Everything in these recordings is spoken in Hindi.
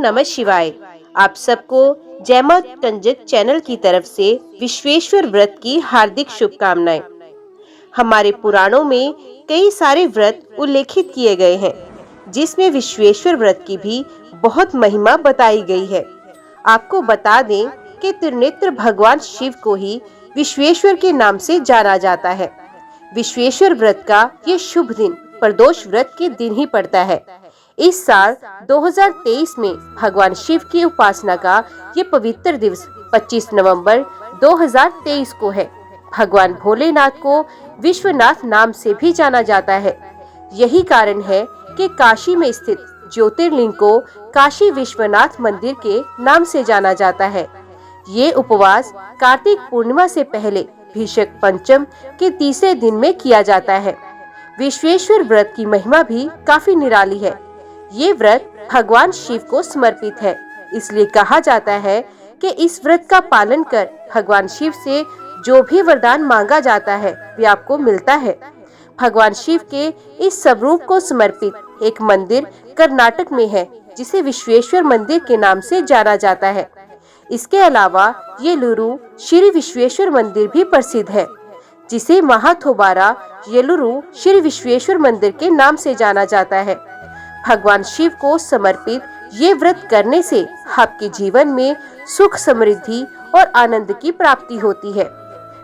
नमः शिवाय। आप सबको जय मां कंजक चैनल की तरफ से विश्वेश्वर व्रत की हार्दिक शुभकामनाएं। हमारे पुराणों में कई सारे व्रत उल्लेखित किए गए हैं, जिसमें विश्वेश्वर व्रत की भी बहुत महिमा बताई गई है। आपको बता दें कि त्रिनेत्र भगवान शिव को ही विश्वेश्वर के नाम से जाना जाता है। विश्वेश्वर व्रत का ये शुभ दिन प्रदोष व्रत के दिन ही पड़ता है। इस साल 2023 में भगवान शिव की उपासना का ये पवित्र दिवस 25 नवंबर 2023 को है। भगवान भोलेनाथ को विश्वनाथ नाम से भी जाना जाता है। यही कारण है कि काशी में स्थित ज्योतिर्लिंग को काशी विश्वनाथ मंदिर के नाम से जाना जाता है। ये उपवास कार्तिक पूर्णिमा से पहले भीषक पंचम के तीसरे दिन में किया जाता है। विश्वेश्वर व्रत की महिमा भी काफी निराली है। ये व्रत भगवान शिव को समर्पित है, इसलिए कहा जाता है कि इस व्रत का पालन कर भगवान शिव से जो भी वरदान मांगा जाता है वे आपको मिलता है। भगवान शिव के इस स्वरूप को समर्पित एक मंदिर कर्नाटक में है, जिसे विश्वेश्वर मंदिर के नाम से जाना जाता है। इसके अलावा येलुरु श्री विश्वेश्वर मंदिर भी प्रसिद्ध है, जिसे महाथोबारा येलुरु श्री विश्वेश्वर मंदिर के नाम से जाना जाता है। भगवान शिव को समर्पित ये व्रत करने से आपके जीवन में सुख, समृद्धि और आनंद की प्राप्ति होती है।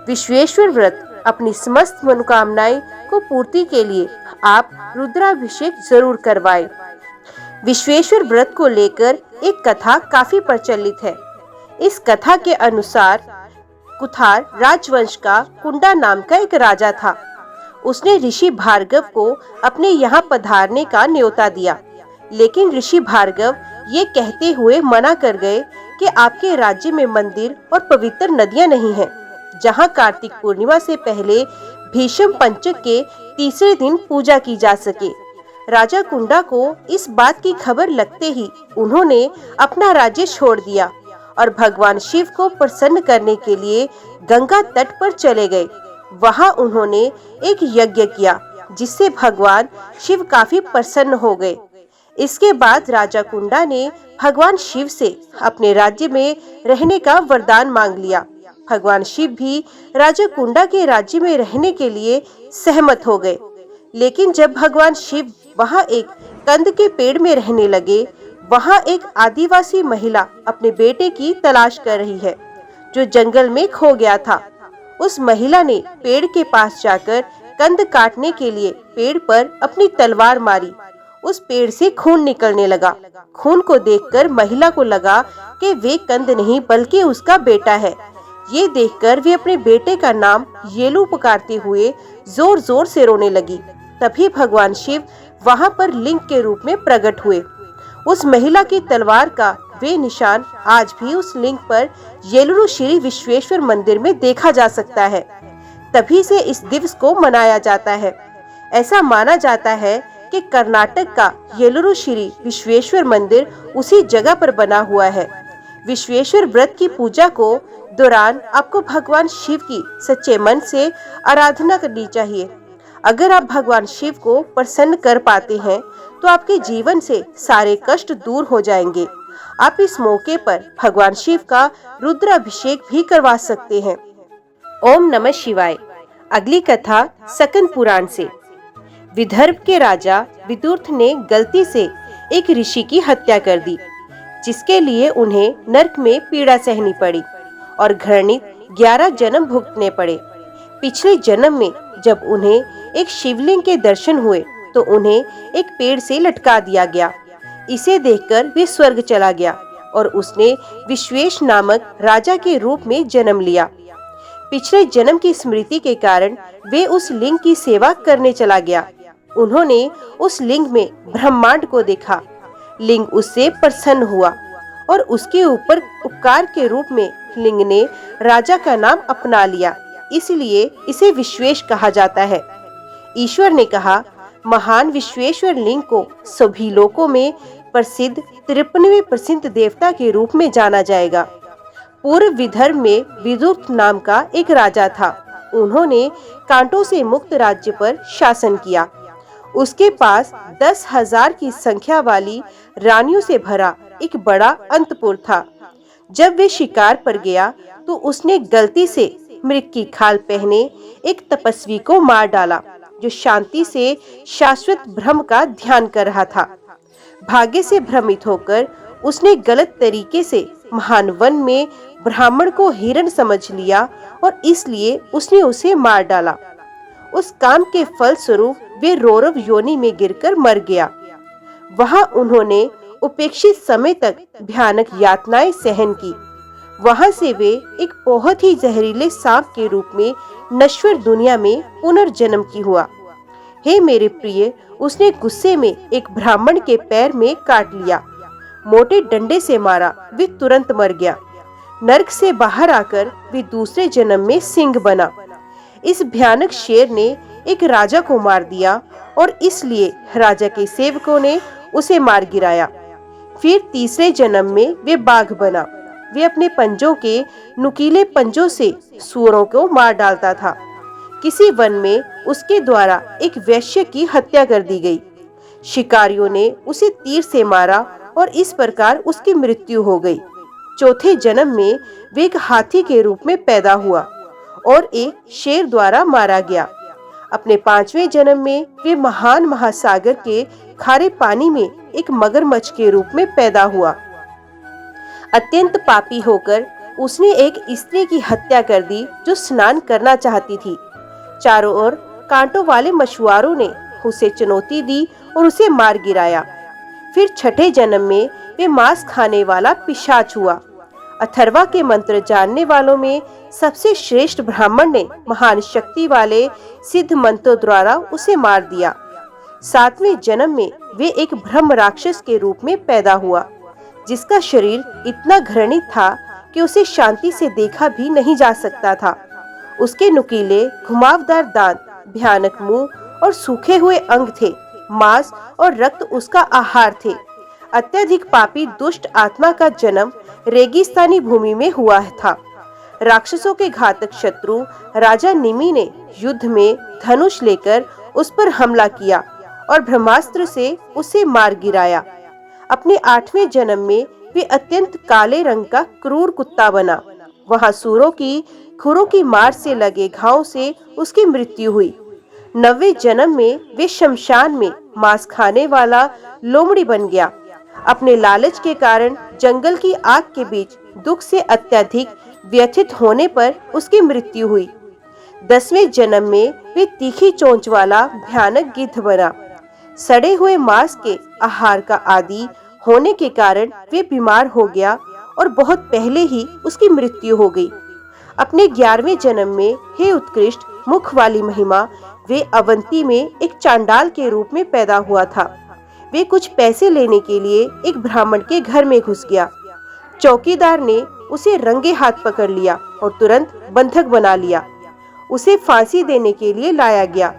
विश्वेश्वर व्रत अपनी समस्त मनोकामनाएं को पूर्ति के लिए आप रुद्राभिषेक जरूर करवाएं। विश्वेश्वर व्रत को लेकर एक कथा काफी प्रचलित है। इस कथा के अनुसार कुथार राजवंश का कुंडा नाम का एक राजा था। उसने ऋषि भार्गव को अपने यहाँ पधारने का न्योता दिया, लेकिन ऋषि भार्गव ये कहते हुए मना कर गए कि आपके राज्य में मंदिर और पवित्र नदियाँ नहीं हैं, जहाँ कार्तिक पूर्णिमा से पहले भीषम पंचक के तीसरे दिन पूजा की जा सके। राजा कुंडा को इस बात की खबर लगते ही उन्होंने अपना राज्य छोड़ दिया और भगवान शिव को प्रसन्न करने के लिए गंगा तट पर चले गए। वहां उन्होंने एक यज्ञ किया, जिससे भगवान शिव काफी प्रसन्न हो गए। इसके बाद राजा कुंडा ने भगवान शिव से अपने राज्य में रहने का वरदान मांग लिया। भगवान शिव भी राजा कुंडा के राज्य में रहने के लिए सहमत हो गए। लेकिन जब भगवान शिव वहां एक कंद के पेड़ में रहने लगे, वहां एक आदिवासी महिला अपने बेटे की तलाश कर रही है, जो जंगल में खो गया था। उस महिला ने पेड़ के पास जाकर कंद काटने के लिए पेड़ पर अपनी तलवार मारी। उस पेड़ से खून निकलने लगा। खून को देखकर महिला को लगा कि वे कंद नहीं बल्कि उसका बेटा है। ये देखकर वे अपने बेटे का नाम येलू पुकारते हुए जोर जोर से रोने लगी। तभी भगवान शिव वहां पर लिंग के रूप में प्रकट हुए। उस महिला की तलवार का वे निशान आज भी उस लिंग पर येलुरु श्री विश्वेश्वर मंदिर में देखा जा सकता है। तभी से इस दिवस को मनाया जाता है। ऐसा माना जाता है कि कर्नाटक का येलुरु श्री विश्वेश्वर मंदिर उसी जगह पर बना हुआ है। विश्वेश्वर व्रत की पूजा को दौरान आपको भगवान शिव की सच्चे मन से आराधना करनी चाहिए। अगर आप भगवान शिव को प्रसन्न कर पाते हैं तो आपके जीवन से सारे कष्ट दूर हो जाएंगे। आप इस मौके पर भगवान शिव का रुद्राभिषेक भी करवा सकते हैं। ओम नमः शिवाय। अगली कथा सकन पुराण से। विदर्भ के राजा विदुर्थ ने गलती से एक ऋषि की हत्या कर दी, जिसके लिए उन्हें नरक में पीड़ा सहनी पड़ी और घृणित 11 जन्म भुगतने पड़े। पिछले जन्म में जब उन्हें एक शिवलिंग के दर्शन हुए तो उन्हें एक पेड़ से लटका दिया गया। इसे देखकर वे स्वर्ग चला गया और उसने विश्वेश नामक राजा के रूप में जन्म लिया। पिछले जन्म की स्मृति के कारण वे उस लिंग की सेवा करने चला गया। उन्होंने उस लिंग में ब्रह्मांड को देखा। लिंग उससे प्रसन्न हुआ और उसके ऊपर उपकार के रूप में लिंग ने राजा का नाम अपना लिया, इसलिए इसे विश्वेश कहा जाता है। ईश्वर ने कहा, महान विश्वेश्वर लिंग को सभी लोकों में प्रसिद्ध 53वें प्रसिद्ध देवता के रूप में जाना जाएगा। पूर्व विदर्भ में विदुर्थ नाम का एक राजा था। उन्होंने कांटों से मुक्त राज्य पर शासन किया। उसके पास 10,000 की संख्या वाली रानियों से भरा एक बड़ा अंतपुर था। जब वे शिकार पर गया तो उसने गलती से मृग की खाल पहने एक तपस्वी को मार डाला, जो शांति से शाश्वत ब्रह्म का ध्यान कर रहा था। भाग्य से भ्रमित होकर उसने गलत तरीके से महान वन में ब्राह्मण को हिरण समझ लिया और इसलिए उसने उसे मार डाला। उस काम के फल स्वरूप वे रौरव योनि में गिरकर मर गया। वहां उन्होंने उपेक्षित समय तक भयानक यातनाएं सहन की। वहां से वे एक बहुत ही जहरीले सांप के रूप में नश्वर दुनिया में पुनर्जन्म की हुआ। हे मेरे प्रिय, उसने गुस्से में एक ब्राह्मण के पैर में काट लिया, मोटे डंडे से मारा, वे तुरंत मर गया। नरक से बाहर आकर वे दूसरे जन्म में सिंह बना। इस भयानक शेर ने एक राजा को मार दिया और इसलिए राजा के सेवकों ने उसे मार गिराया। फिर तीसरे जन्म में वे बाघ बना। वे अपने पंजों के नुकीले पंजों से सूअरों को मार डालता था। किसी वन में उसके द्वारा एक वैश्य की हत्या कर दी गई। शिकारियों ने उसे तीर से मारा और इस प्रकार उसकी मृत्यु हो गई। चौथे जन्म में वे एक हाथी के रूप में पैदा हुआ और एक शेर द्वारा मारा गया। अपने पांचवें जन्म में वे महान महासागर के खारे पानी में एक मगरमच्छ के रूप में पैदा हुआ। अत्यंत पापी होकर उसने एक स्त्री की हत्या कर दी जो स्नान करना चाहती थी। चारों ओर कांटों वाले मछुआरों ने उसे चुनौती दी और उसे मार गिराया। फिर छठे जन्म में वे मांस खाने वाला पिशाच हुआ। अथर्वा के मंत्र जानने वालों में सबसे श्रेष्ठ ब्राह्मण ने महान शक्ति वाले सिद्ध मंत्रों द्वारा उसे मार दिया। सातवें जन्म में वे एक ब्रह्म राक्षस के रूप में पैदा हुआ, जिसका शरीर इतना घृणित था कि उसे शांति से देखा भी नहीं जा सकता था। उसके नुकीले घुमावदार दांत, भयानक मुंह और सूखे हुए अंग थे। मांस और रक्त उसका आहार थे। अत्यधिक पापी दुष्ट आत्मा का जन्म रेगिस्तानी भूमि में हुआ था। राक्षसों के घातक शत्रु राजा निमि ने युद्ध में धनुष लेकर उस पर हमला किया और ब्रह्मास्त्र से उसे मार गिराया। अपने आठवें जन्म में वे अत्यंत काले रंग का क्रूर कुत्ता बना। वहां सूरों की खुरों की मार से लगे घावों से उसकी मृत्यु हुई। नवे जन्म में वे शमशान में मांस खाने वाला लोमड़ी बन गया। अपने लालच के कारण जंगल की आग के बीच दुख से अत्यधिक व्यथित होने पर उसकी मृत्यु हुई। 10वें जन्म में वे तीखी चोंच वाला भयानक गिद्ध बना। सड़े हुए मांस के आहार का आदी होने के कारण वे बीमार हो गया और बहुत पहले ही उसकी मृत्यु हो गई। अपने 11वें जन्म में, हे उत्कृष्ट मुख वाली महिमा, वे अवंती में एक चांडाल के रूप में पैदा हुआ था। वे कुछ पैसे लेने के लिए एक ब्राह्मण के घर में घुस गया। चौकीदार ने उसे रंगे हाथ पकड़ लिया और तुरंत बंधक बना लिया। उसे फांसी देने के लिए लाया गया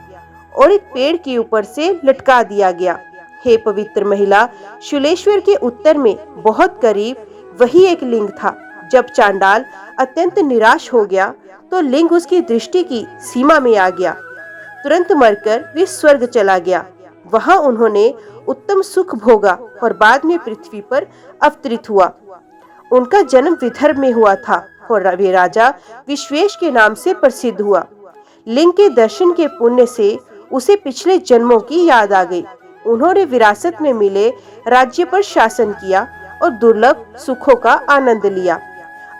और एक पेड़ के ऊपर से लटका दिया गया। हे पवित्र महिला, शूलेश्वर के उत्तर में बहुत करीब वही एक लिंग था। जब चांडाल अत्यंत निराश हो गया तो लिंग उसकी दृष्टि की सीमा में आ गया। तुरंत मरकर वे स्वर्ग चला गया। वहां उन्होंने उत्तम सुख भोगा और बाद में पृथ्वी पर अवतरित हुआ। उनका जन्म विदर्भ में हुआ था और वे राजा विश्वेश के नाम से प्रसिद्ध हुआ। लिंग के दर्शन के पुण्य से उसे पिछले जन्मों की याद आ गई। उन्होंने विरासत में मिले राज्य पर शासन किया और दुर्लभ सुखों का आनंद लिया।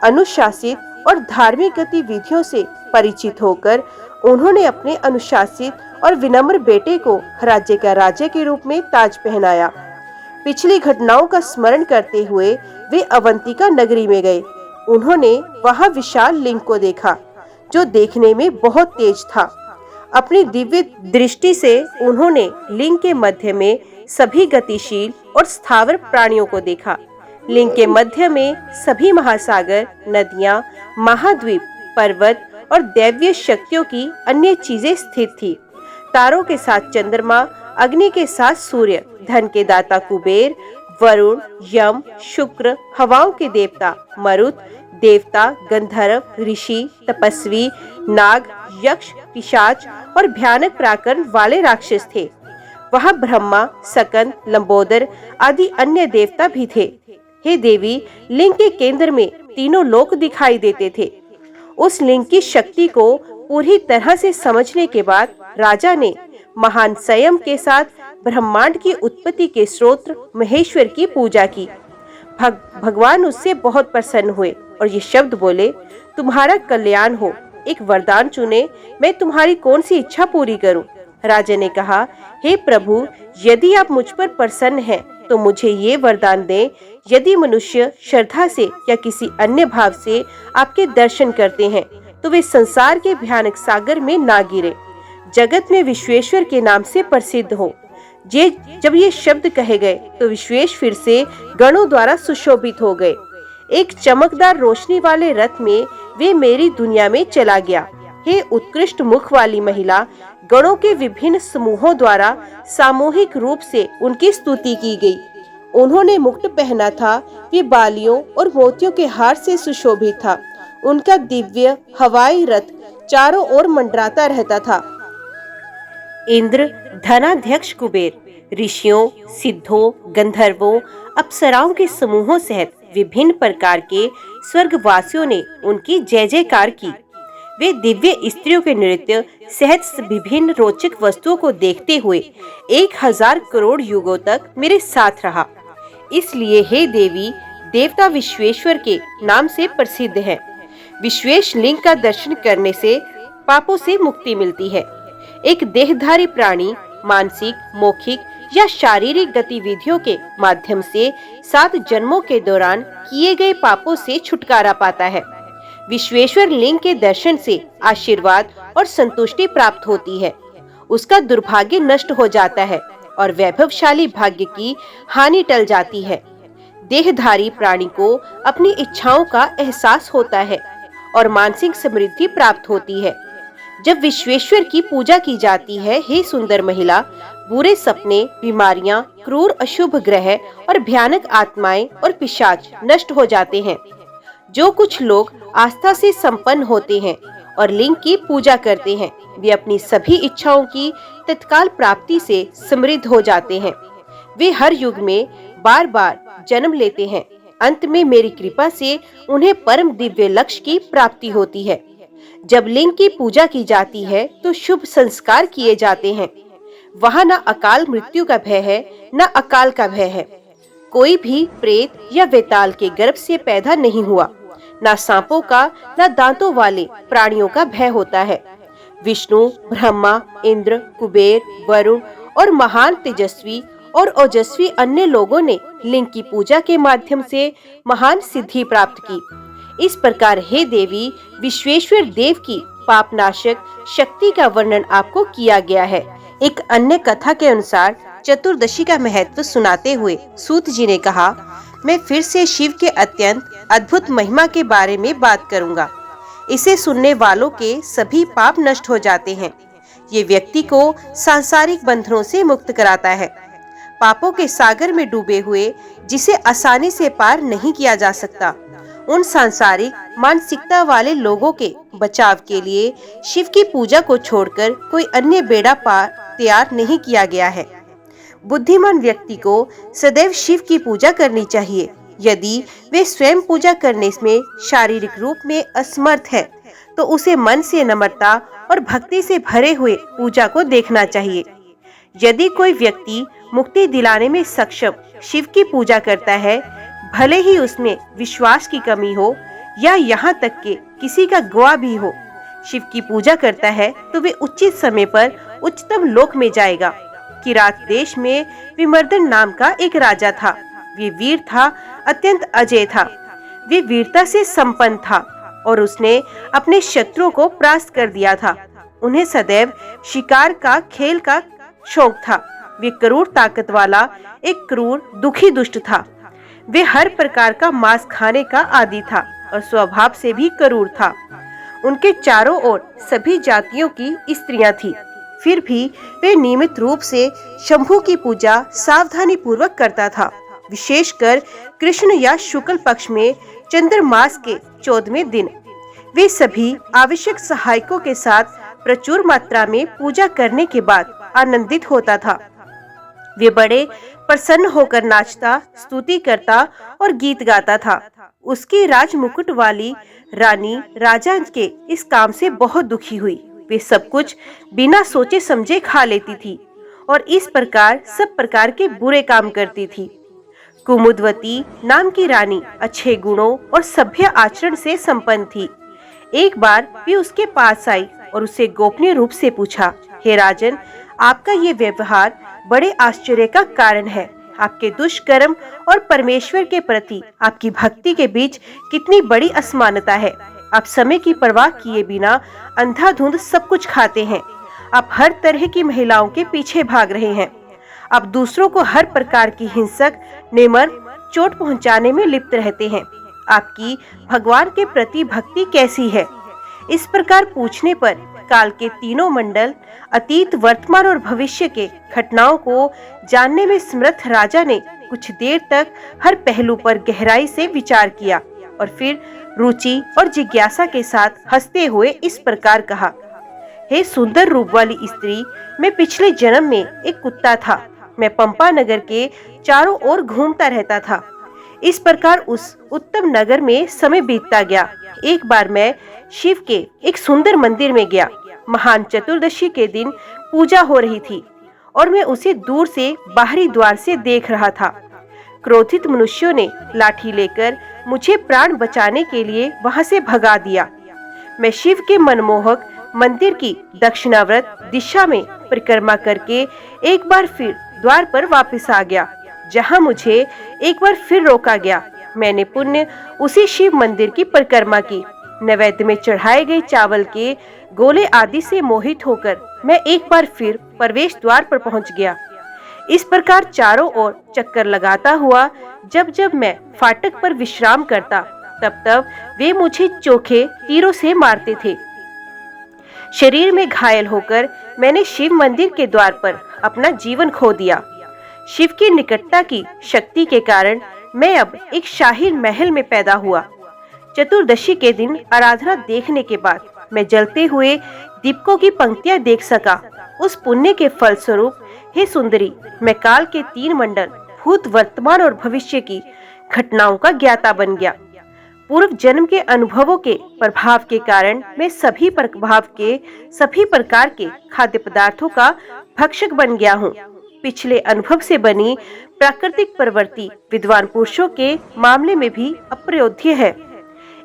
अनुशासित और धार्मिक गतिविधियों से परिचित होकर उन्होंने अपने अनुशासित और विनम्र बेटे को राज्य का राजा के रूप में ताज पहनाया। पिछली घटनाओं का स्मरण करते हुए वे अवंतिका नगरी में गए। उन्होंने वहां विशाल लिंग को देखा, जो देखने में बहुत तेज था। अपनी दिव्य दृष्टि से उन्होंने लिंग के मध्य में सभी गतिशील और स्थावर प्राणियों को देखा। लिंग के मध्य में सभी महासागर, नदियां, महाद्वीप, पर्वत और दैवीय शक्तियों की अन्य चीजें स्थित थी। तारों के साथ चंद्रमा, अग्नि के साथ सूर्य, धन के दाता कुबेर, वरुण, यम, शुक्र, हवाओं के देवता मरुत, देवता, गंधर्व, ऋषि, तपस्वी, नाग, यक्ष, पिशाच और भयानक पराक्रम वाले राक्षस थे। वहां ब्रह्मा, सकंद, लंबोदर आदि अन्य देवता भी थे। हे देवी, लिंग के केंद्र में तीनों लोक दिखाई देते थे। उस लिंग की शक्ति को पूरी तरह से समझने के बाद राजा ने महान संयम के साथ ब्रह्मांड की उत्पत्ति के स्रोत महेश्वर की पूजा की। भगवान उससे बहुत प्रसन्न हुए और ये शब्द बोले, तुम्हारा कल्याण हो, एक वरदान चुने, मैं तुम्हारी कौन सी इच्छा पूरी करूं? राजा ने कहा, हे प्रभु, यदि आप मुझ पर प्रसन्न हैं तो मुझे ये वरदान दें, यदि मनुष्य श्रद्धा से या किसी अन्य भाव से आपके दर्शन करते हैं तो वे संसार के भयानक सागर में ना गिरे, जगत में विश्वेश्वर के नाम से प्रसिद्ध हो। जब ये शब्द कहे गए तो विश्वेश फिर से गणों द्वारा सुशोभित हो गए। एक चमकदार रोशनी वाले रथ में वे मेरी दुनिया में चला गया। हे उत्कृष्ट मुख वाली महिला, गणों के विभिन्न समूहों द्वारा सामूहिक रूप से उनकी स्तुति की गई। उन्होंने मुकुट पहना था, वे बालियों और मोतियों के हार से सुशोभित था। उनका दिव्य हवाई रथ चारों ओर मंडराता रहता था। इंद्र, धनाध्यक्ष कुबेर, ऋषियों, सिद्धों, गंधर्वों, अप्सराओं के समूहों सहित विभिन्न प्रकार के स्वर्गवासियों ने उनकी जय जयकार की। वे दिव्य स्त्रियों के नृत्य सहित विभिन्न रोचक वस्तुओं को देखते हुए 1000 करोड़ युगों तक मेरे साथ रहा। इसलिए हे देवी, देवता विश्वेश्वर के नाम से प्रसिद्ध है। विश्वेश लिंग का दर्शन करने से पापों से मुक्ति मिलती है। एक देहधारी प्राणी मानसिक, मौखिक या शारीरिक गतिविधियों के माध्यम से 7 जन्मों के दौरान किए गए पापों से छुटकारा पाता है। विश्वेश्वर लिंग के दर्शन से आशीर्वाद और संतुष्टि प्राप्त होती है। उसका दुर्भाग्य नष्ट हो जाता है और वैभवशाली भाग्य की हानि टल जाती है। देहधारी प्राणी को अपनी इच्छाओं का एहसास होता है और मानसिक समृद्धि प्राप्त होती है। जब विश्वेश्वर की पूजा की जाती है, हे सुंदर महिला, बुरे सपने, बीमारियां, क्रूर अशुभ ग्रह और भयानक आत्माएं और पिशाच नष्ट हो जाते हैं। जो कुछ लोग आस्था से संपन्न होते हैं और लिंग की पूजा करते हैं, वे अपनी सभी इच्छाओं की तत्काल प्राप्ति से समृद्ध हो जाते हैं। वे हर युग में बार बार जन्म लेते हैं। अंत में मेरी कृपा से उन्हें परम दिव्य लक्ष्य की प्राप्ति होती है। जब लिंग की पूजा की जाती है तो शुभ संस्कार किए जाते हैं। वहाँ न अकाल मृत्यु का भय है, न अकाल का भय है। कोई भी प्रेत या वेताल के गर्भ से पैदा नहीं हुआ। न सांपों का, न दांतों वाले प्राणियों का भय होता है। विष्णु, ब्रह्मा, इंद्र, कुबेर, वरुण और महान तेजस्वी और ओजस्वी अन्य लोगों ने लिंग की पूजा के माध्यम से महान सिद्धि प्राप्त की। इस प्रकार हे देवी, विश्वेश्वर देव की पापनाशक शक्ति का वर्णन आपको किया गया है। एक अन्य कथा के अनुसार चतुर्दशी का महत्व सुनाते हुए सूत जी ने कहा, मैं फिर से शिव के अत्यंत अद्भुत महिमा के बारे में बात करूंगा। इसे सुनने वालों के सभी पाप नष्ट हो जाते हैं। ये व्यक्ति को सांसारिक बंधनों से मुक्त कराता है। पापों के सागर में डूबे हुए, जिसे आसानी से पार नहीं किया जा सकता, उन सांसारिक मानसिकता वाले लोगों के बचाव के लिए शिव की पूजा को छोड़कर कोई अन्य बेड़ा पार तैयार नहीं किया गया है। बुद्धिमान व्यक्ति को सदैव शिव की पूजा करनी चाहिए। यदि वे स्वयं पूजा करने में शारीरिक रूप में असमर्थ है तो उसे मन से नम्रता और भक्ति से भरे हुए पूजा को देखना चाहिए। यदि कोई व्यक्ति मुक्ति दिलाने में सक्षम शिव की पूजा करता है, भले ही उसमें विश्वास की कमी हो या यहाँ तक कि किसी का गवाह भी हो, शिव की पूजा करता है तो वे उचित समय पर उच्चतम लोक में जाएगा। किरात देश में विमर्दन नाम का एक राजा था। वे वीर था, अत्यंत अजय था। वे वीरता से संपन्न था और उसने अपने शत्रुओं को परास्त कर दिया था। उन्हें सदैव शिकार का खेल का शौक था। वे क्रूर ताकत वाला एक क्रूर दुखी दुष्ट था। वे हर प्रकार का मांस खाने का आदी था और स्वभाव से भी क्रूर था। उनके चारों ओर सभी जातियों की स्त्रियां थी। फिर भी वे नियमित रूप से शंभू की पूजा सावधानी पूर्वक करता था। विशेषकर कृष्ण या शुक्ल पक्ष में चंद्रमास के 14वें दिन वे सभी आवश्यक सहायकों के साथ प्रचुर मात्रा में पूजा करने के बाद आनंदित होता था। वे बड़े प्रसन्न होकर नाचता, स्तुति करता और गीत गाता था। उसकी राजमुकुट वाली रानी राजा के इस काम से बहुत दुखी हुई। वे सब कुछ बिना सोचे समझे खा लेती थी और इस प्रकार सब प्रकार के बुरे काम करती थी। कुमुदवती नाम की रानी अच्छे गुणों और सभ्य आचरण से संपन्न थी। एक बार वे उसके पास आई और उसे गोपनीय रूप से पूछा, हे राजन, आपका ये व्यवहार बड़े आश्चर्य का कारण है। आपके दुष्कर्म और परमेश्वर के प्रति आपकी भक्ति के बीच कितनी बड़ी असमानता है। आप समय की परवाह किए बिना अंधाधुंध सब कुछ खाते हैं। आप हर तरह की महिलाओं के पीछे भाग रहे हैं। आप दूसरों को हर प्रकार की हिंसक, निर्मम चोट पहुंचाने में लिप्त रहते हैं। आपकी भगवान के प्रति भक्ति कैसी है? इस प्रकार पूछने पर काल के तीनों मंडल, अतीत, वर्तमान और भविष्य के घटनाओं को जानने में समर्थ राजा ने कुछ देर तक हर पहलू पर गहराई से विचार किया और फिर रुचि और जिज्ञासा के साथ हंसते हुए इस प्रकार कहा, हे सुंदर रूप वाली स्त्री, मैं पिछले जन्म में एक कुत्ता था। मैं पंपा नगर के चारों ओर घूमता रहता था। इस प्रकार उस उत्तम नगर में समय बीतता गया। एक बार मैं शिव के एक सुंदर मंदिर में गया। महान चतुर्दशी के दिन पूजा हो रही थी और मैं उसे दूर से बाहरी द्वार से देख रहा था। क्रोधित मनुष्यों ने लाठी लेकर मुझे प्राण बचाने के लिए वहां से भगा दिया। मैं शिव के मनमोहक मंदिर की दक्षिणावर्त दिशा में परिक्रमा करके एक बार फिर द्वार पर वापस आ गया, जहां मुझे एक बार फिर रोका गया। मैंने पुण्य उसी शिव मंदिर की परिक्रमा की। नैवेद्य में चढ़ाए गए चावल के गोले आदि से मोहित होकर मैं एक बार फिर प्रवेश द्वार पर पहुंच गया। इस प्रकार चारों ओर चक्कर लगाता हुआ जब जब मैं फाटक पर विश्राम करता, तब तब वे मुझे चोखे तीरों से मारते थे। शरीर में घायल होकर मैंने शिव मंदिर के द्वार पर अपना जीवन खो दिया। शिव की निकटता की शक्ति के कारण मैं अब एक शाही महल में पैदा हुआ। चतुर्दशी के दिन आराधना देखने के बाद मैं जलते हुए दीपकों की पंक्तियां देख सका। उस पुण्य के फल स्वरूप, हे सुंदरी, मैं काल के 3 मंडल, भूत, वर्तमान और भविष्य की घटनाओं का ज्ञाता बन गया। पूर्व जन्म के अनुभवों के प्रभाव के कारण मैं सभी प्रकार के खाद्य पदार्थों का भक्षक बन गया हूँ। पिछले अनुभव से बनी प्राकृतिक प्रवृत्ति विद्वान पुरुषों के मामले में भी अप्रयोज्य है।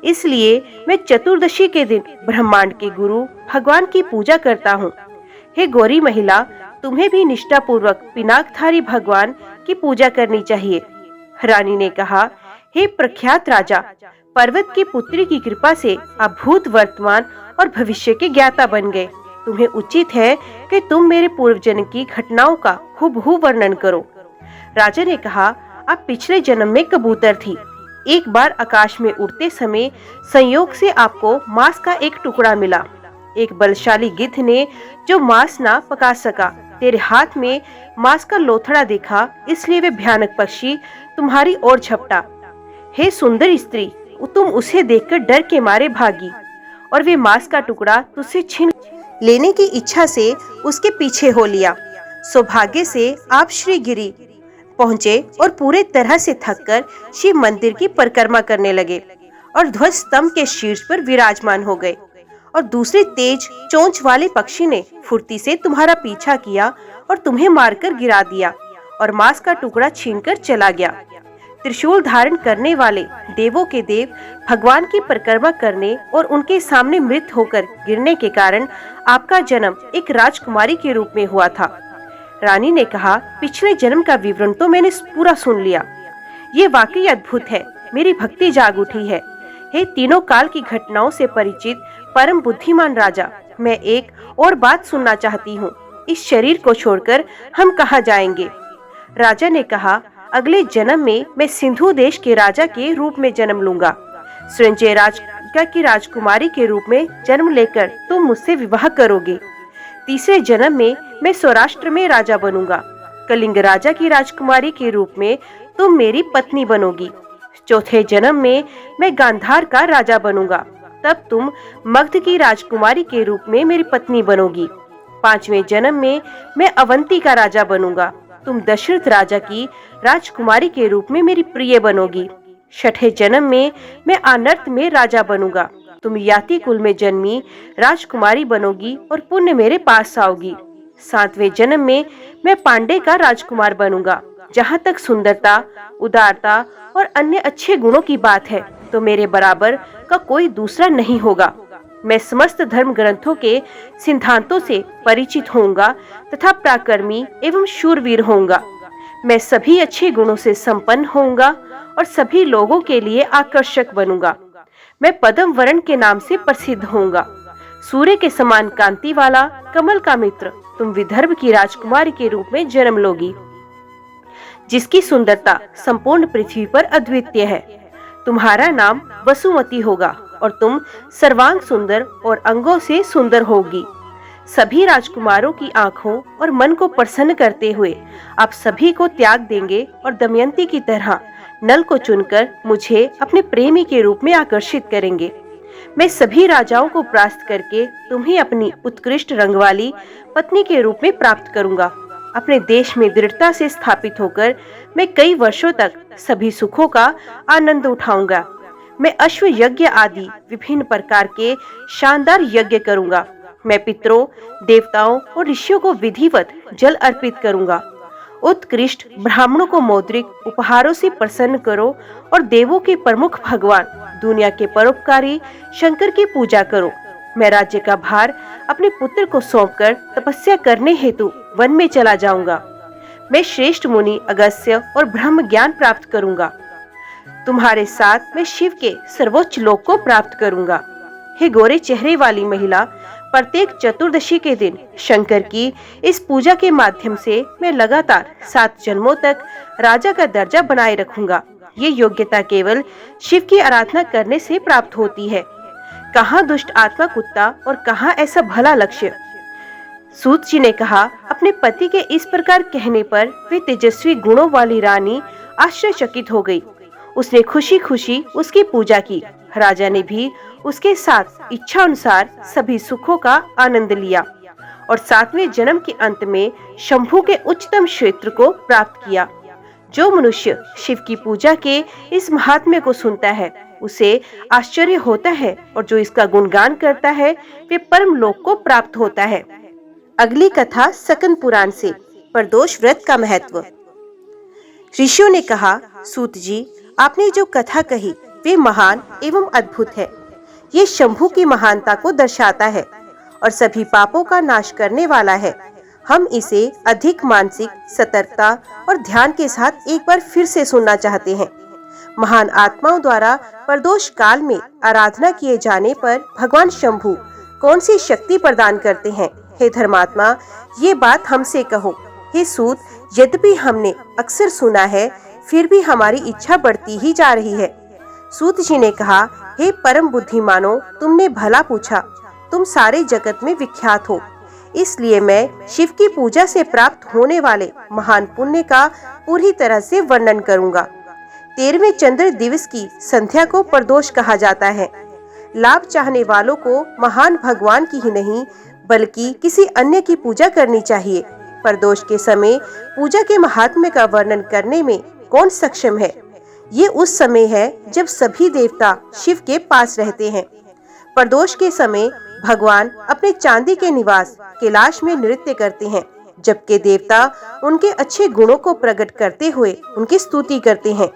इसलिए मैं चतुर्दशी के दिन ब्रह्मांड के गुरु भगवान की पूजा करता हूँ। हे गौरी महिला, तुम्हें भी निष्ठापूर्वक पिनाकधारी भगवान की पूजा करनी चाहिए। रानी ने कहा, हे प्रख्यात राजा, पर्वत की पुत्री की कृपा से आप भूत, वर्तमान और भविष्य के ज्ञाता बन गए। तुम्हें उचित है कि तुम मेरे पूर्व जन्म की घटनाओं का हूबहू वर्णन करो। राजा ने कहा, आप पिछले जन्म में कबूतर थी। एक बार आकाश में उड़ते समय संयोग से आपको मांस का एक टुकड़ा मिला। एक बलशाली गिद्ध ने जो मांस ना पका सका, तेरे हाथ में मांस का लोथड़ा देखा, इसलिए वे भयानक पक्षी तुम्हारी ओर झपटा। हे सुंदर स्त्री, तुम उसे देखकर डर के मारे भागी और वे मांस का टुकड़ा तुझसे छीन लेने की इच्छा से उसके पीछे हो लिया। सौभाग्य से आप श्री गिरी पहुंचे और पूरे तरह से थककर शिव मंदिर की परिक्रमा करने लगे और ध्वज स्तंभ के शीर्ष पर विराजमान हो गए। और दूसरे तेज चोंच वाले पक्षी ने फुर्ती से तुम्हारा पीछा किया और तुम्हें मारकर गिरा दिया और मांस का टुकड़ा छीनकर चला गया। त्रिशूल धारण करने वाले देवों के देव भगवान की परिक्रमा करने और उनके सामने मृत होकर गिरने के कारण आपका जन्म एक राजकुमारी के रूप में हुआ था। रानी ने कहा, पिछले जन्म का विवरण तो मैंने पूरा सुन लिया। ये वाकई अद्भुत है। मेरी भक्ति जाग उठी है। हे तीनों काल की घटनाओं से परिचित परम बुद्धिमान राजा, मैं एक और बात सुनना चाहती हूँ। इस शरीर को छोड़कर हम कहाँ जाएंगे? राजा ने कहा, अगले जन्म में मैं सिंधु देश के राजा के रूप में जन्म लूंगा। संजय राजा की राजकुमारी के रूप में जन्म लेकर तुम मुझसे विवाह करोगे। तीसरे जन्म में मैं सौराष्ट्र में राजा बनूंगा। कलिंग राजा की राजकुमारी के रूप में तुम मेरी पत्नी बनोगी। चौथे जन्म में मैं गांधार का राजा बनूंगा, तब तुम मगध की राजकुमारी के रूप में मेरी पत्नी बनोगी। पांचवें जन्म में मैं अवंती का राजा बनूंगा, तुम दशरथ राजा की राजकुमारी के रूप में मेरी प्रिय बनोगी। छठे जन्म में मैं आनर्त में राजा बनूंगा। तुम याति कुल में जन्मी राजकुमारी बनोगी और पुण्य मेरे पास आओगी। सातवें जन्म में मैं पांडे का राजकुमार बनूंगा। जहाँ तक सुंदरता, उदारता और अन्य अच्छे गुणों की बात है, तो मेरे बराबर का कोई दूसरा नहीं होगा। मैं समस्त धर्म ग्रंथों के सिद्धांतों से परिचित होऊंगा तथा पराक्रमी एवं शूरवीर होऊंगा। मैं सभी अच्छे गुणों से संपन्न होऊंगा और सभी लोगों के लिए आकर्षक बनूंगा। मैं पद्म वर्ण के नाम से प्रसिद्ध होऊंगा। सूर्य के समान कांति वाला, कमल का मित्र, तुम विदर्भ की राजकुमारी के रूप में जन्म लोगी, जिसकी सुंदरता संपूर्ण पृथ्वी पर अद्वितीय है। तुम्हारा नाम वसुमती होगा और तुम सर्वांग सुंदर और अंगों से सुंदर होगी। सभी राजकुमारों की आंखों और मन को प्रसन्न करते हुए आप सभी को त्याग देंगे और दमयंती की तरह नल को चुनकर मुझे अपने प्रेमी के रूप में आकर्षित करेंगे। मैं सभी राजाओं को परास्त करके तुम्हें अपनी उत्कृष्ट रंग वाली पत्नी के रूप में प्राप्त करूंगा। अपने देश में दृढ़ता से स्थापित होकर मैं कई वर्षों तक सभी सुखों का आनंद उठाऊंगा। मैं अश्व यज्ञ आदि विभिन्न प्रकार के शानदार यज्ञ करूंगा। मैं पितरों, देवताओं और ऋषियों को विधिवत जल अर्पित करूंगा। उत्कृष्ट ब्राह्मणों को मौद्रिक उपहारों से प्रसन्न करो और देवों के प्रमुख भगवान, दुनिया के परोपकारी शंकर की पूजा करो। मैं राज्य का भार अपने पुत्र को सौंपकर तपस्या करने हेतु वन में चला जाऊंगा। मैं श्रेष्ठ मुनि अगस्त्य और ब्रह्म ज्ञान प्राप्त करूंगा। तुम्हारे साथ मैं शिव के सर्वोच्च लोक को प्राप्त करूंगा। हे गोरे चेहरे वाली महिला, प्रत्येक चतुर्दशी के दिन शंकर की इस पूजा के माध्यम से मैं लगातार 7 जन्मों तक राजा का दर्जा बनाए रखूंगा। ये योग्यता केवल शिव की आराधना करने से प्राप्त होती है। कहाँ दुष्ट आत्मा कुत्ता और कहाँ ऐसा भला लक्ष्य। सूत जी ने कहा, अपने पति के इस प्रकार कहने पर वे तेजस्वी गुणों वाली रानी आश्चर्यचकित हो गई। उसने खुशी खुशी उसकी पूजा की। राजा ने भी उसके साथ इच्छा अनुसार सभी सुखों का आनंद लिया और 7वें जन्म के अंत में शंभु के उच्चतम क्षेत्र को प्राप्त किया। जो मनुष्य शिव की पूजा के इस महात्म्य को सुनता है, उसे आश्चर्य होता है और जो इसका गुणगान करता है, वे परम लोक को प्राप्त होता है। अगली कथा सकन पुराण से, प्रदोष व्रत का महत्व। ऋषियों ने कहा, सूत जी, आपने जो कथा कही वे महान एवं अद्भुत है। ये शंभु की महानता को दर्शाता है और सभी पापों का नाश करने वाला है। हम इसे अधिक मानसिक सतर्कता और ध्यान के साथ एक बार फिर से सुनना चाहते हैं। महान आत्माओं द्वारा प्रदोष काल में आराधना किए जाने पर भगवान शंभु कौन सी शक्ति प्रदान करते हैं? हे धर्मात्मा, ये बात हमसे कहो। हे सूत, यद्यपि हमने अक्सर सुना है, फिर भी हमारी इच्छा बढ़ती ही जा रही है। सूत जी ने कहा, हे परम बुद्धिमानो, तुमने भला पूछा। तुम सारे जगत में विख्यात हो, इसलिए मैं शिव की पूजा से प्राप्त होने वाले महान पुण्य का पूरी तरह से वर्णन करूंगा। 13वें चंद्र दिवस की संध्या को प्रदोष कहा जाता है। लाभ चाहने वालों को महान भगवान की ही नहीं बल्कि किसी अन्य की पूजा करनी चाहिए। प्रदोष के समय पूजा के महात्म्य का वर्णन करने में कौन सक्षम है? ये उस समय है जब सभी देवता शिव के पास रहते हैं। प्रदोष के समय भगवान अपने चांदी के निवास कैलाश में नृत्य करते हैं, जबकि देवता उनके अच्छे गुणों को प्रकट करते हुए उनकी स्तुति करते हैं।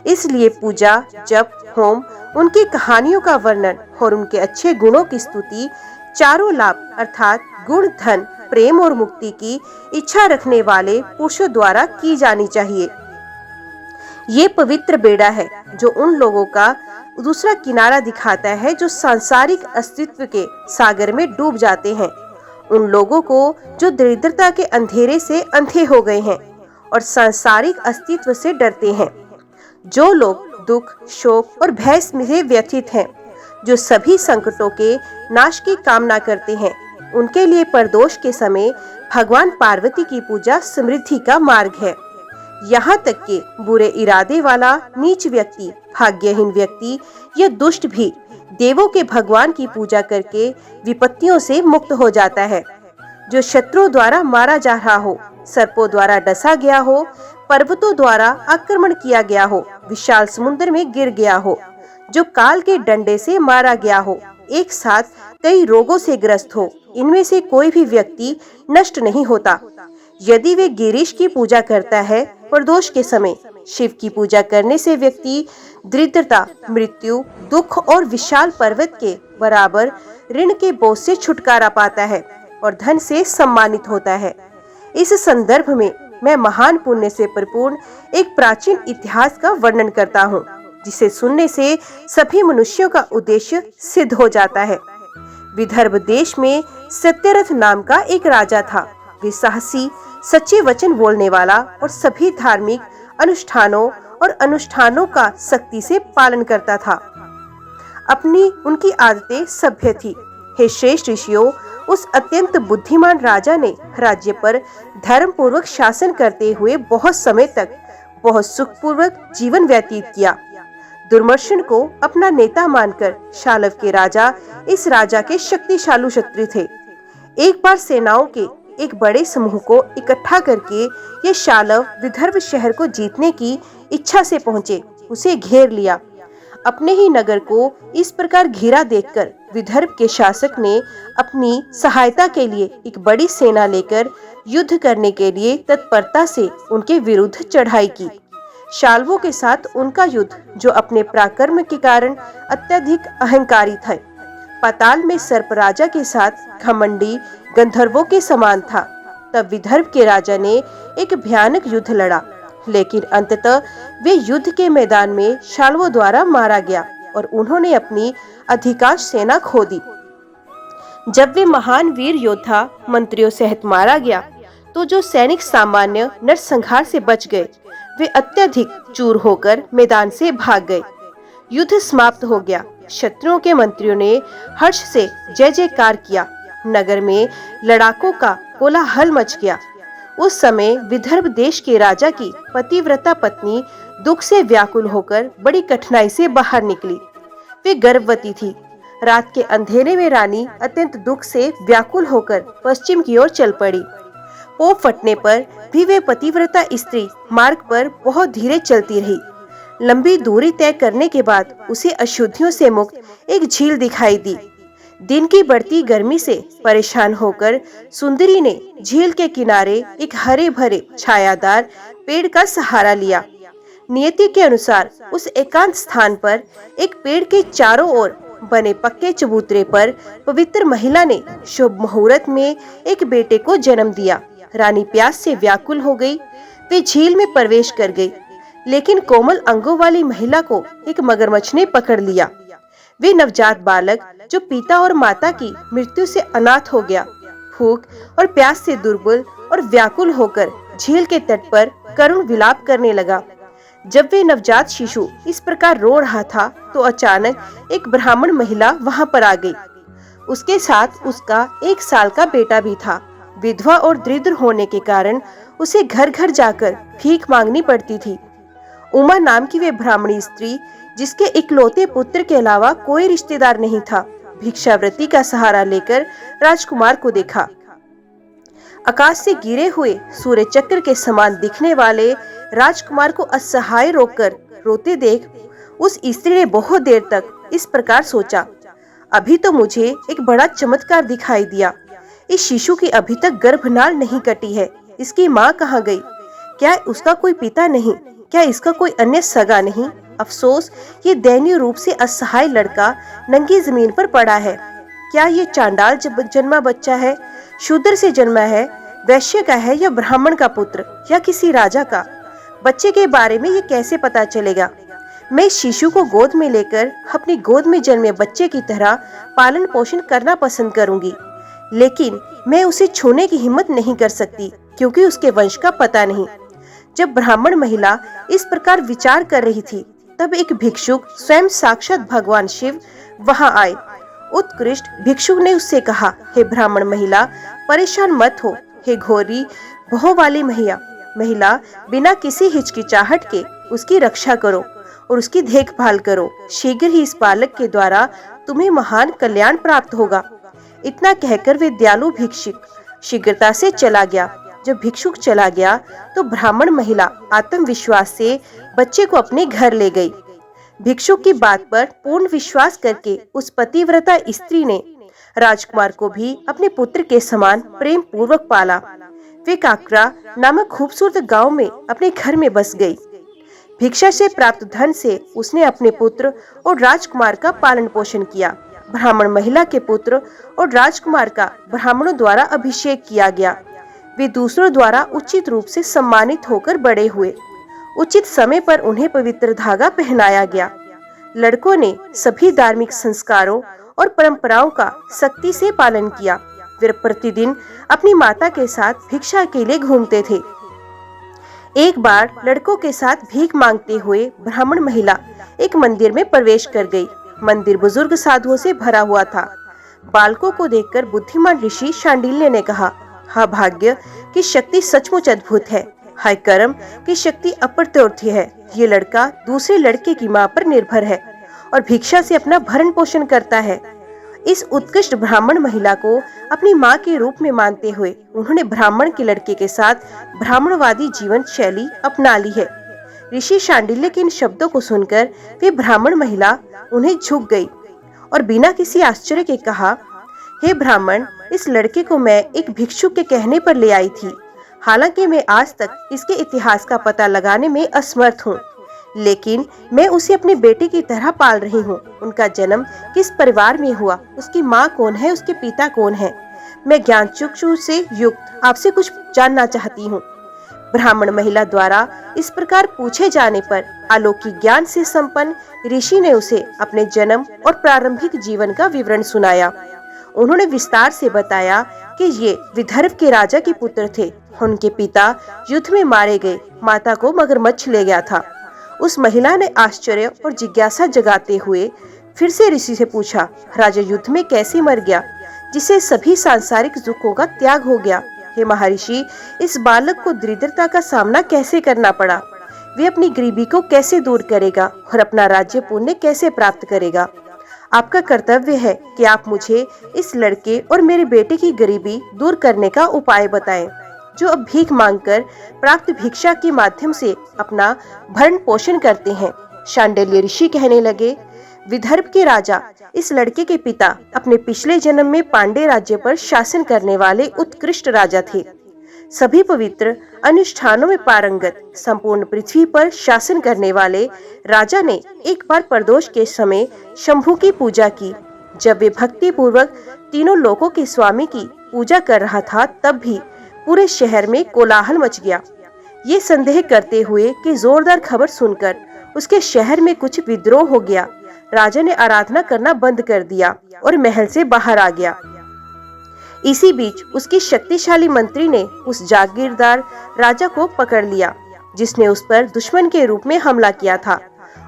इसलिए पूजा, जप, होम, उनकी कहानियों का वर्णन और उनके अच्छे गुणों की स्तुति चारों लाभ अर्थात गुण, धन, प्रेम और मुक्ति की इच्छा रखने वाले पुरुषों द्वारा की जानी चाहिए। ये पवित्र बेड़ा है जो उन लोगों का दूसरा किनारा दिखाता है जो सांसारिक अस्तित्व के सागर में डूब जाते हैं। उन लोगों को जो दरिद्रता के अंधेरे से अंधे हो गए हैं और सांसारिक अस्तित्व से डरते हैं। जो लोग दुख, शोक और भय से व्यथित हैं, जो सभी संकटों के नाश की कामना करते हैं, उनके लिए प्रदोष के समय भगवान पार्वती की पूजा समृद्धि का मार्ग है। यहाँ तक कि बुरे इरादे वाला नीच व्यक्ति, भाग्यहीन व्यक्ति या दुष्ट भी देवों के भगवान की पूजा करके विपत्तियों से मुक्त हो जाता है। जो शत्रुओं द्वारा मारा जा रहा हो सर्पों द्वारा डसा गया हो, पर्वतों द्वारा आक्रमण किया गया हो, विशाल समुद्र में गिर गया हो, जो काल के डंडे से मारा गया हो, एक साथ कई रोगों से ग्रस्त हो, इनमें से कोई भी व्यक्ति नष्ट नहीं होता। यदि वे गिरीश की पूजा करता है, प्रदोष के समय शिव की पूजा करने से व्यक्ति दरिद्रता, मृत्यु, दुख और विशाल पर्वत के बराबर ऋण के बोझ से छुटकारा पाता है और धन से सम्मानित होता है। इस संदर्भ में मैं महान पुण्य से परिपूर्ण एक प्राचीन इतिहास का वर्णन करता हूँ, जिसे सुनने से सभी मनुष्यों का उद्देश्य सिद्ध हो जाता है। विदर्भ देश में सत्यरथ नाम का एक राजा था। वे साहसी, सच्चे वचन बोलने वाला और सभी धार्मिक अनुष्ठानों का सख्ती से पालन करता था। उनकी आदतें सभ्य थी। हे श्रेष्ठ ऋषियों, उस अत्यंत बुद्धिमान राजा ने राज्य पर धर्म पूर्वक शासन करते हुए बहुत समय तक बहुत सुखपूर्वक जीवन व्यतीत किया। दुर्मर्शन को अपना नेता मानकर शालव के राजा इस राजा के शक्तिशाली शत्रु थे। एक बार सेनाओं के एक बड़े समूह को इकट्ठा करके ये शालव विदर्भ शहर को जीतने की इच्छा से पहुंचे, उसे घेर लिया। अपने ही नगर को इस प्रकार घिरा देखकर विदर्भ के शासक ने अपनी सहायता के लिए एक बड़ी सेना लेकर युद्ध करने के लिए तत्परता से उनके विरुद्ध चढ़ाई की। शालवों के साथ उनका युद्ध, जो अपने पराक्रम के कारण अत्यधिक अहंकारी थे, पाताल में सर्प राजा के साथ घमंडी गंधर्वों के समान था। तब विदर्भ के राजा ने एक भयानक युद्ध लड़ा, लेकिन अंततः वे युद्ध के मैदान में शालवों द्वारा मारा गया और उन्होंने अपनी अधिकांश सेना खो दी। जब वे महान वीर योद्धा मंत्रियों सहित मारा गया, तो जो सैनिक सामान्य नरसंहार से बच गए, वे अत्यधिक चूर होकर मैदान से भाग गए। युद्ध समाप्त हो गया। शत्रुओं के मंत्रियों ने हर्ष से जय जयकार किया। नगर में लड़ाकों का कोलाहल मच गया। उस समय विदर्भ देश के राजा की पतिव्रता पत्नी दुख से व्याकुल होकर बड़ी कठिनाई से बाहर निकली। वे गर्भवती थी। रात के अंधेरे में रानी अत्यंत दुख से व्याकुल होकर पश्चिम की ओर चल पड़ी। पोप फटने पर भी वे पतिव्रता स्त्री मार्ग पर बहुत धीरे चलती रही। लंबी दूरी तय करने के बाद उसे अशुद्धियों से मुक्त एक झील दिखाई दी। दिन की बढ़ती गर्मी से परेशान होकर सुंदरी ने झील के किनारे एक हरे भरे छायादार पेड़ का सहारा लिया। नियति के अनुसार उस एकांत स्थान पर एक पेड़ के चारों ओर बने पक्के चबूतरे पर पवित्र महिला ने शुभ मुहूर्त में एक बेटे को जन्म दिया। रानी प्यास से व्याकुल हो गई। वे झील में प्रवेश कर गई, लेकिन कोमल अंगों वाली महिला को एक मगरमच्छ ने पकड़ लिया। वे नवजात बालक, जो पिता और माता की मृत्यु से अनाथ हो गया, भूख और प्यास से दुर्बल और व्याकुल होकर झील के तट पर करुण विलाप करने लगा। जब वे नवजात शिशु इस प्रकार रो रहा था, तो अचानक एक ब्राह्मण महिला वहां पर आ गई। उसके साथ उसका 1 साल का बेटा भी था। विधवा और दरिद्र होने के कारण उसे घर घर जाकर भीख मांगनी पड़ती थी। उमा नाम की वे ब्राह्मणी स्त्री, जिसके इकलौते पुत्र के अलावा कोई रिश्तेदार नहीं था, भिक्षावृत्ति का सहारा लेकर राजकुमार को देखा। आकाश से गिरे हुए सूर्य चक्र के समान दिखने वाले राजकुमार को असहाय रोककर रोते देख उस स्त्री ने बहुत देर तक इस प्रकार सोचा, अभी तो मुझे एक बड़ा चमत्कार दिखाई दिया। इस शिशु की अभी तक गर्भनाल नहीं कटी है। इसकी माँ कहाँ गई? क्या उसका कोई पिता नहीं? क्या इसका कोई अन्य सगा नहीं? अफसोस, ये दयनीय रूप से असहाय लड़का नंगी जमीन पर पड़ा है। क्या ये चांडाल जन्मा बच्चा है? शूद्र से जन्मा है? वैश्य का है या ब्राह्मण का पुत्र या किसी राजा का? बच्चे के बारे में ये कैसे पता चलेगा? मैं इस शिशु को गोद में लेकर अपनी गोद में जन्मे बच्चे की तरह पालन पोषण करना पसंद करूंगी, लेकिन मैं उसे छूने की हिम्मत नहीं कर सकती, क्योंकि उसके वंश का पता नहीं। जब ब्राह्मण महिला इस प्रकार विचार कर रही थी, तब एक भिक्षुक, स्वयं साक्षात भगवान शिव, वहां आए। उत्कृष्ट भिक्षुक ने उससे कहा, हे ब्राह्मण महिला, परेशान मत हो। हे घोरी भोह वाली महिला, बिना किसी हिचकिचाहट के उसकी रक्षा करो और उसकी देखभाल करो। शीघ्र ही इस बालक के द्वारा तुम्हें महान कल्याण प्राप्त होगा। इतना कहकर वे दयालु भिक्षुक शीघ्रता से चला गया। जब भिक्षुक चला गया तो ब्राह्मण महिला आत्मविश्वास से बच्चे को अपने घर ले गई। भिक्षुक की बात पर पूर्ण विश्वास करके उस पतिव्रता स्त्री ने राजकुमार को भी अपने पुत्र के समान प्रेम पूर्वक पाला। वे काकरा नामक खूबसूरत गांव में अपने घर में बस गई। भिक्षा से प्राप्त धन से उसने अपने पुत्र और राजकुमार का पालन पोषण किया। ब्राह्मण महिला के पुत्र और राजकुमार का ब्राह्मणों द्वारा अभिषेक किया गया। वे दूसरों द्वारा उचित रूप से सम्मानित होकर बड़े हुए। उचित समय पर उन्हें पवित्र धागा पहनाया गया। लड़कों ने सभी धार्मिक संस्कारों और परंपराओं का सख्ती से पालन किया। वे प्रतिदिन अपनी माता के साथ भिक्षा के लिए घूमते थे। एक बार लड़कों के साथ भीख मांगते हुए ब्राह्मण महिला एक मंदिर में प्रवेश कर गई। मंदिर बुजुर्ग साधुओं से भरा हुआ था। बालकों को देखकर बुद्धिमान ऋषि शांडिल्य ने कहा, हा भाग्य की शक्ति सचमुच अद्भुत है, हाय कर्म की शक्ति अप्रत्युत्य है। ये लड़का दूसरे लड़के की मां पर निर्भर है और भिक्षा से अपना भरण पोषण करता है। इस उत्कृष्ट ब्राह्मण महिला को अपनी मां के रूप में मानते हुए उन्होंने ब्राह्मण के लड़के के साथ ब्राह्मणवादी जीवन शैली अपना ली है। ऋषि शांडिल्य के इन शब्दों को सुनकर वे ब्राह्मण महिला उन्हें झुक गई और बिना किसी आश्चर्य के कहा, हे ब्राह्मण, इस लड़के को मैं एक भिक्षुक के कहने पर ले आई थी। हालांकि मैं आज तक इसके इतिहास का पता लगाने में असमर्थ हूँ, लेकिन मैं उसे अपने बेटे की तरह पाल रही हूँ। उनका जन्म किस परिवार में हुआ, उसकी माँ कौन है, उसके पिता कौन है, मैं ज्ञान चक्षु से युक्त आपसे कुछ जानना चाहती हूँ। ब्राह्मण महिला द्वारा इस प्रकार पूछे जाने पर अलौकिक ज्ञान से संपन्न ऋषि ने उसे अपने जन्म और प्रारंभिक जीवन का विवरण सुनाया। उन्होंने विस्तार से बताया कि ये विदर्भ के राजा के पुत्र थे। उनके पिता युद्ध में मारे गए, माता को मगरमच्छ ले गया था। उस महिला ने आश्चर्य और जिज्ञासा जगाते हुए फिर से ऋषि से पूछा, राजा युद्ध में कैसे मर गया जिसे सभी सांसारिक दुखों का त्याग हो गया? हे महर्षि, इस बालक को दरिद्रता का सामना कैसे करना पड़ा? वे अपनी गरीबी को कैसे दूर करेगा और अपना राज्य पुण्य कैसे प्राप्त करेगा? आपका कर्तव्य है कि आप मुझे इस लड़के और मेरे बेटे की गरीबी दूर करने का उपाय बताएं, जो अब भीख मांगकर प्राप्त भिक्षा के माध्यम से अपना भरण पोषण करते हैं। शांडिल्य ऋषि कहने लगे, विदर्भ के राजा इस लड़के के पिता अपने पिछले जन्म में पांडे राज्य पर शासन करने वाले उत्कृष्ट राजा थे। सभी पवित्र अनुष्ठानों में पारंगत, संपूर्ण पृथ्वी पर शासन करने वाले राजा ने एक बार प्रदोष के समय शंभु की पूजा की। जब वे भक्ति पूर्वक तीनों लोकों के स्वामी की पूजा कर रहा था, तब भी पूरे शहर में कोलाहल मच गया। ये संदेह करते हुए कि जोरदार खबर सुनकर उसके शहर में कुछ विद्रोह हो गया। राजा ने आराधना करना बंद कर दिया और महल से बाहर आ गया। इसी बीच उसकी शक्तिशाली मंत्री ने उस जागीरदार राजा को पकड़ लिया, जिसने उस पर दुश्मन के रूप में हमला किया था,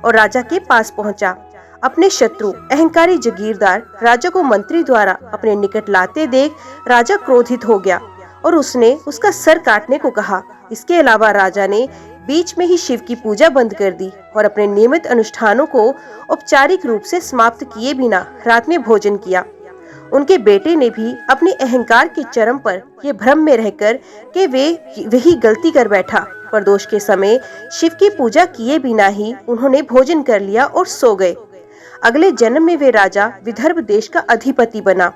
और राजा के पास पहुंचा। अपने शत्रु अहंकारी जागीरदार राजा को मंत्री द्वारा अपने निकट लाते देख राजा क्रोधित हो गया और उसने उसका सर काटने को कहा। इसके अलावा राजा ने बीच में ही शिव की पूजा बंद कर दी और अपने नियमित अनुष्ठानों को औपचारिक रूप से समाप्त किए बिना रात में भोजन किया। उनके बेटे ने भी अपने अहंकार के चरम पर ये भ्रम में रहकर कि वे वही गलती कर बैठा। प्रदोष के समय शिव की पूजा किए बिना ही उन्होंने भोजन कर लिया और सो गए। अगले जन्म में वे राजा विदर्भ देश का अधिपति बना।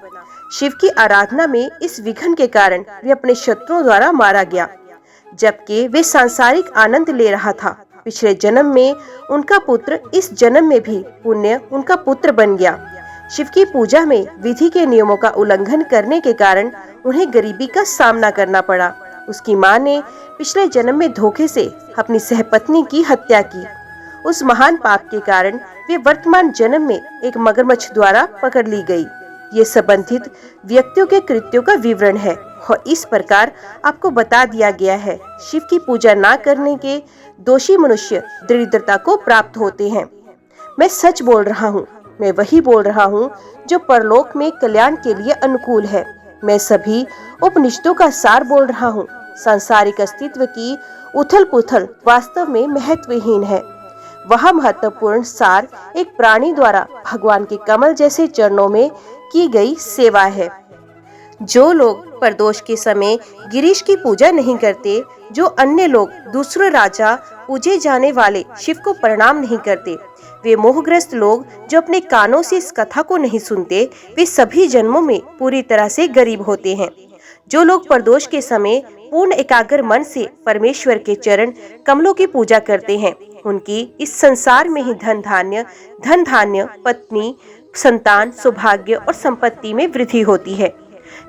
शिव की आराधना में इस विघ्न के कारण वे अपने शत्रुओं द्वारा मारा गया, जबकि वे सांसारिक आनंद ले रहा था। पिछले जन्म में उनका पुत्र इस जन्म में भी पुण्य उनका पुत्र बन गया। शिव की पूजा में विधि के नियमों का उल्लंघन करने के कारण उन्हें गरीबी का सामना करना पड़ा। उसकी मां ने पिछले जन्म में धोखे से अपनी सहपत्नी की हत्या की। उस महान पाप के कारण वे वर्तमान जन्म में एक मगरमच्छ द्वारा पकड़ ली गई। ये संबंधित व्यक्तियों के कृत्यों का विवरण है और इस प्रकार आपको बता दिया गया है। शिव की पूजा न करने के दोषी मनुष्य दरिद्रता को प्राप्त होते हैं। मैं सच बोल रहा हूँ, मैं वही बोल रहा हूँ जो परलोक में कल्याण के लिए अनुकूल है। मैं सभी उपनिषदों का सार बोल रहा हूँ। सांसारिक अस्तित्व की उथल पुथल वास्तव में महत्वहीन है। वह महत्वपूर्ण सार एक प्राणी द्वारा भगवान के कमल जैसे चरणों में की गई सेवा है। जो लोग प्रदोष के समय गिरीश की पूजा नहीं करते, जो अन्य लोग दूसरे राजा पूजे जाने वाले शिव को प्रणाम नहीं करते, वे मोहग्रस्त लोग जो अपने कानों से इस कथा को नहीं सुनते, वे सभी जन्मों में पूरी तरह से गरीब होते हैं। जो लोग प्रदोष के समय पूर्ण एकाग्र मन से परमेश्वर के चरण कमलों की पूजा करते हैं, उनकी इस संसार में ही धन धान्य, पत्नी, संतान, सौभाग्य और संपत्ति में वृद्धि होती है।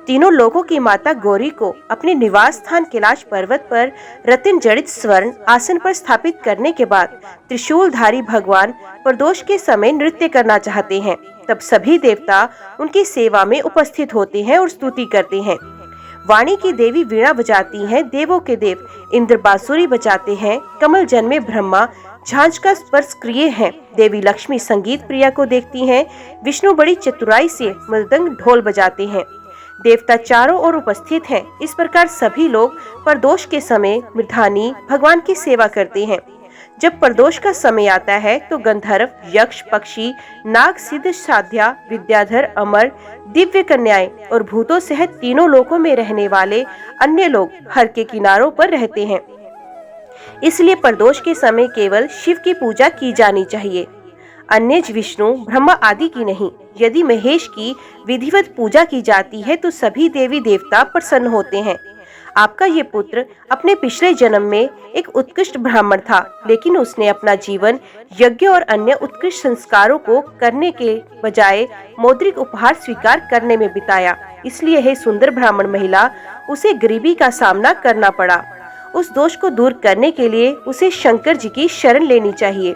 तीनों लोगों की माता गौरी को अपने निवास स्थान कैलाश पर्वत पर रत्न जड़ित स्वर्ण आसन पर स्थापित करने के बाद त्रिशूलधारी भगवान प्रदोष के समय नृत्य करना चाहते हैं। तब सभी देवता उनकी सेवा में उपस्थित होते हैं और स्तुति करते हैं। वाणी की देवी वीणा बजाती हैं, देवों के देव इंद्र बांसुरी बजाते हैं, कमल जन्मे ब्रह्मा झांझ का स्पर्श क्रिय हैं, देवी लक्ष्मी संगीत प्रिया को देखती हैं, विष्णु बड़ी चतुराई से मृदंग ढोल बजाते हैं, देवता चारों ओर उपस्थित हैं। इस प्रकार सभी लोग प्रदोष के समय मृधानी भगवान की सेवा करते हैं। जब प्रदोष का समय आता है तो गंधर्व, यक्ष, पक्षी, नाग, सिद्ध, साध्या, विद्याधर, अमर, दिव्य कन्याएं और भूतों सहित तीनों लोकों में रहने वाले अन्य लोग हर के किनारों पर रहते हैं। इसलिए प्रदोष के समय केवल शिव की पूजा की जानी चाहिए, अन्य विष्णु, ब्रह्मा आदि की नहीं। यदि महेश की विधिवत पूजा की जाती है तो सभी देवी देवता प्रसन्न होते हैं। आपका ये पुत्र अपने पिछले जन्म में एक उत्कृष्ट ब्राह्मण था, लेकिन उसने अपना जीवन यज्ञ और अन्य उत्कृष्ट संस्कारों को करने के बजाय मौद्रिक उपहार स्वीकार करने में बिताया। इसलिए है सुंदर ब्राह्मण महिला, उसे गरीबी का सामना करना पड़ा। उस दोष को दूर करने के लिए उसे शंकर जी की शरण लेनी चाहिए।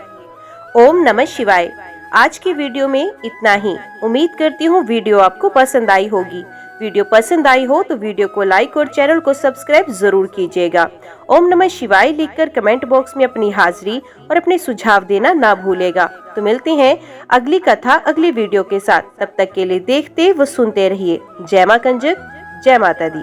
ओम नमः शिवाय। आज की वीडियो में इतना ही। उम्मीद करती हूँ वीडियो आपको पसंद आई होगी। वीडियो पसंद आई हो तो वीडियो को लाइक और चैनल को सब्सक्राइब जरूर कीजिएगा। ओम नमः शिवाय लिखकर कमेंट बॉक्स में अपनी हाजिरी और अपने सुझाव देना ना भूलेगा। तो मिलते हैं अगली कथा अगली वीडियो के साथ। तब तक के लिए देखते व सुनते रहिए। जय मां कंजक, जय माता दी।